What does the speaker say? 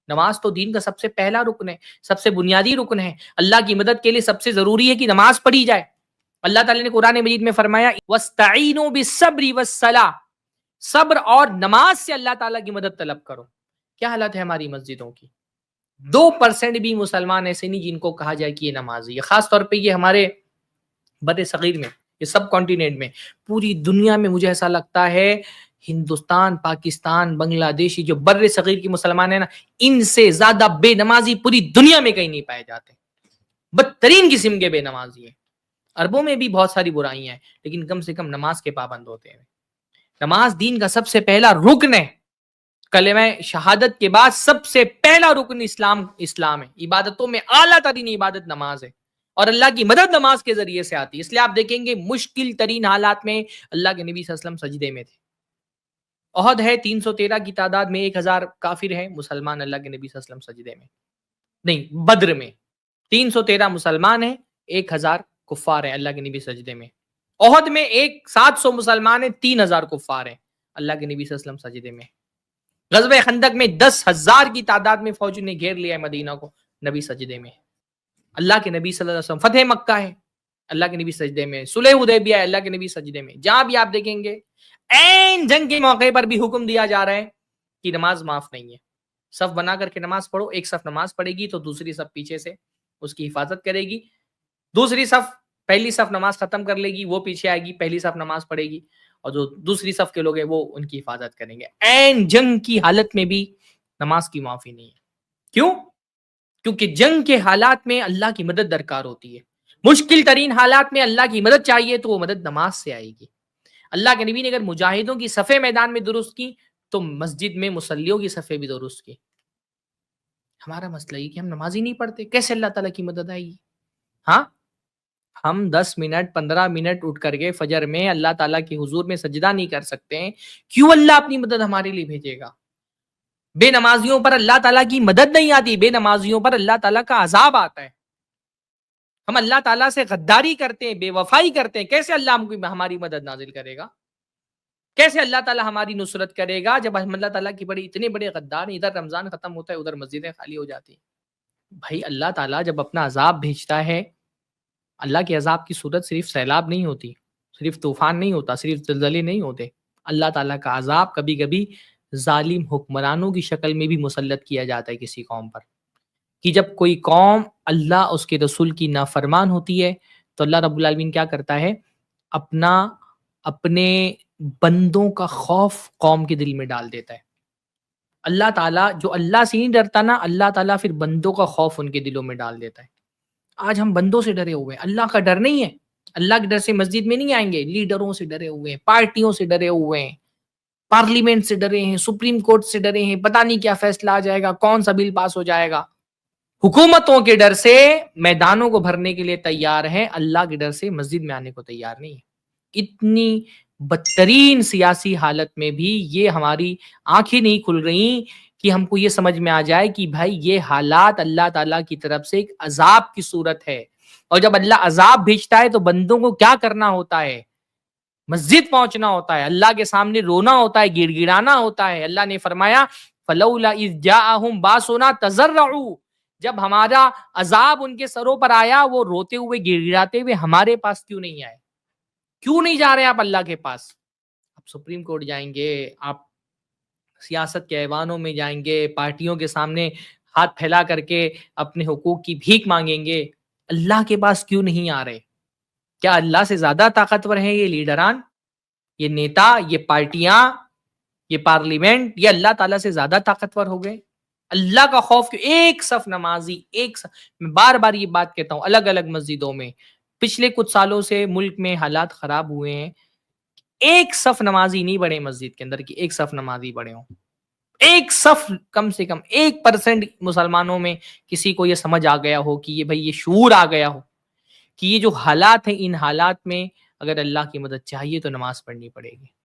نماز تو دین کا سب سے پہلا رکن ہے، سب سے بنیادی رکن ہے. اللہ کی مدد کے لیے سب سے ضروری ہے کہ نماز پڑھی جائے. اللہ تعالیٰ نے قرآن مجید میں فرمایا وَاسْتَعِینُوا بِالصَّبْرِ وَالصَّلَاةِ، صبر اور نماز سے اللہ تعالیٰ کی مدد طلب کرو. کیا حالت ہے ہماری مسجدوں کی؟ 2% بھی مسلمان ایسے نہیں جن کو کہا جائے کہ یہ نمازی ہے. خاص طور پہ یہ ہمارے بر صغیر میں، یہ سب کانٹیننٹ میں، پوری دنیا میں مجھے ایسا لگتا ہے ہندوستان، پاکستان، بنگلہ دیشی جو بر صغیر کی مسلمان ہیں نا، ان سے زیادہ بے نمازی پوری دنیا میں کہیں نہیں پائے جاتے. بدترین قسم کے بے نمازی ہیں. عربوں میں بھی بہت ساری برائیاں ہیں لیکن کم سے کم نماز کے پابند ہوتے ہیں. نماز دین کا سب سے پہلا رکن ہے. کلمہ شہادت کے بعد سب سے پہلا رکن اسلام ہے. عبادتوں میں اعلیٰ ترین عبادت نماز ہے اور اللہ کی مدد نماز کے ذریعے سے آتی ہے. اس لیے آپ دیکھیں گے مشکل ترین حالات میں اللہ کے نبی صلی اللہ علیہ وسلم سجدے میں تھے. احد ہے 313 کی تعداد میں 1000 کافر ہیں مسلمان، اللہ کے نبی صلی اللہ علیہ وسلم سجدے میں نہیں. بدر میں 313 مسلمان ہیں، 1000 کفار ہیں، اللہ کے نبی سجدے میں. احد میں 700 مسلمان ہیں، 3000 کفار ہیں، اللہ کے نبی صلی اللہ علیہ وسلم سجدے میں. غزوہ خندق میں 10,000 کی تعداد میں فوج نے گھیر لیا ہے مدینہ کو، نبی سجدے میں. اللہ کے نبی صلی اللہ علیہ وسلم فتح مکہ ہے، اللہ کے نبی سجدے میں. صلح حدیبیہ ہے، اللہ کے نبی سجدے میں. جہاں بھی آپ دیکھیں گے این جنگ کے موقع پر بھی حکم دیا جا رہا ہے کہ نماز معاف نہیں ہے. صف بنا کر کے نماز پڑھو. ایک صف نماز پڑھے گی تو دوسری صف پیچھے سے اس کی حفاظت کرے گی. پہلی صف نماز ختم کر لے گی، وہ پیچھے آئے گی، پہلی صف نماز پڑھے گی اور جو دوسری صف کے لوگ ہیں وہ ان کی حفاظت کریں گے. این جنگ کی حالت میں بھی نماز کی معافی نہیں ہے. کیوں؟ کیونکہ جنگ کے حالات میں اللہ کی مدد درکار ہوتی ہے. مشکل ترین حالات میں اللہ کی مدد چاہیے تو وہ مدد نماز سے آئے گی. اللہ کے نبی نے اگر مجاہدوں کی صفیں میدان میں درست کی تو مسجد میں مصلیوں کی صفیں بھی درست کی. ہمارا مسئلہ یہ کہ ہم نماز ہی نہیں پڑھتے، کیسے اللہ تعالیٰ کی مدد آئے گی؟ ہاں، ہم 10 منٹ 15 منٹ اٹھ کر کے فجر میں اللہ تعالیٰ کے حضور میں سجدہ نہیں کر سکتے ہیں، کیوں اللہ اپنی مدد ہمارے لیے بھیجے گا؟ بے نمازیوں پر اللہ تعالیٰ کی مدد نہیں آتی، بے نمازیوں پر اللہ تعالیٰ کا عذاب آتا ہے. ہم اللہ تعالیٰ سے غداری کرتے ہیں، بے وفائی کرتے ہیں، کیسے اللہ ہماری مدد نازل کرے گا؟ کیسے اللہ تعالیٰ ہماری نصرت کرے گا جب ہم اللہ تعالیٰ کی اتنے بڑے غدار ہیں؟ ادھر رمضان ختم ہوتا ہے، ادھر مسجدیں خالی ہو جاتی ہیں. بھائی اللہ تعالیٰ جب اپنا عذاب بھیجتا ہے، اللہ کے عذاب کی صورت صرف سیلاب نہیں ہوتی، صرف طوفان نہیں ہوتا، صرف زلزلے نہیں ہوتے. اللہ تعالیٰ کا عذاب کبھی کبھی ظالم حکمرانوں کی شکل میں بھی مسلط کیا جاتا ہے کسی قوم پر، کہ جب کوئی قوم اللہ اس کے رسول کی نافرمان ہوتی ہے تو اللہ رب العالمین کیا کرتا ہے؟ اپنے بندوں کا خوف قوم کے دل میں ڈال دیتا ہے. اللہ تعالیٰ جو اللہ سے نہیں ڈرتا نا، اللہ تعالیٰ پھر بندوں کا خوف ان کے دلوں میں ڈال دیتا ہے. آج ہم بندوں سے ڈرے ہوئے ہیں، اللہ کا ڈر نہیں ہے. اللہ کے ڈر سے مسجد میں نہیں آئیں گے، لیڈروں سے ڈرے ہوئے ہیں، پارٹیوں سے ڈرے ہوئے ہیں، پارلیمنٹ سے ڈرے ہیں، سپریم کورٹ سے ڈرے ہیں، پتہ نہیں کیا فیصلہ آ جائے گا، کون سا بل پاس ہو جائے گا. حکومتوں کے ڈر سے میدانوں کو بھرنے کے لیے تیار ہیں، اللہ کے ڈر سے مسجد میں آنے کو تیار نہیں ہے. اتنی بدترین سیاسی حالت میں بھی یہ ہماری آنکھیں نہیں کھل رہی کہ ہم کو یہ سمجھ میں آ جائے کہ بھائی یہ حالات اللہ تعالیٰ کی طرف سے ایک عذاب کی صورت ہے. اور جب اللہ عذاب بھیجتا ہے تو بندوں کو کیا کرنا ہوتا ہے؟ مسجد پہنچنا ہوتا ہے، اللہ کے سامنے رونا ہوتا ہے، گڑ گڑانا ہوتا ہے. اللہ نے فرمایا فلولا اذ جاءہم باسنا تضرعوا، جب ہمارا عذاب ان کے سروں پر آیا وہ روتے ہوئے گڑ گڑاتے ہوئے ہمارے پاس کیوں نہیں آئے؟ کیوں نہیں جا رہے آپ اللہ کے پاس؟ آپ سپریم کورٹ جائیں گے، آپ سیاست کے ایوانوں میں جائیں گے، پارٹیوں کے سامنے ہاتھ پھیلا کر کے اپنے حقوق کی بھیک مانگیں گے، اللہ کے پاس کیوں نہیں آ رہے؟ کیا اللہ سے زیادہ طاقتور ہیں یہ لیڈران، یہ نیتا، یہ پارٹیاں، یہ پارلیمنٹ، یہ اللہ تعالیٰ سے زیادہ طاقتور ہو گئے؟ اللہ کا خوف کیوں؟ ایک صف نمازی، میں بار بار یہ بات کہتا ہوں، الگ الگ مسجدوں میں پچھلے کچھ سالوں سے ملک میں حالات خراب ہوئے ہیں، ایک صف نمازی نہیں بڑھے مسجد کے اندر کی ایک صف نمازی بڑھے ہوں. ایک صف کم سے کم 1% مسلمانوں میں کسی کو یہ سمجھ آ گیا ہو کہ یہ بھائی یہ شعور آ گیا ہو کہ یہ جو حالات ہیں ان حالات میں اگر اللہ کی مدد چاہیے تو نماز پڑھنی پڑے گی.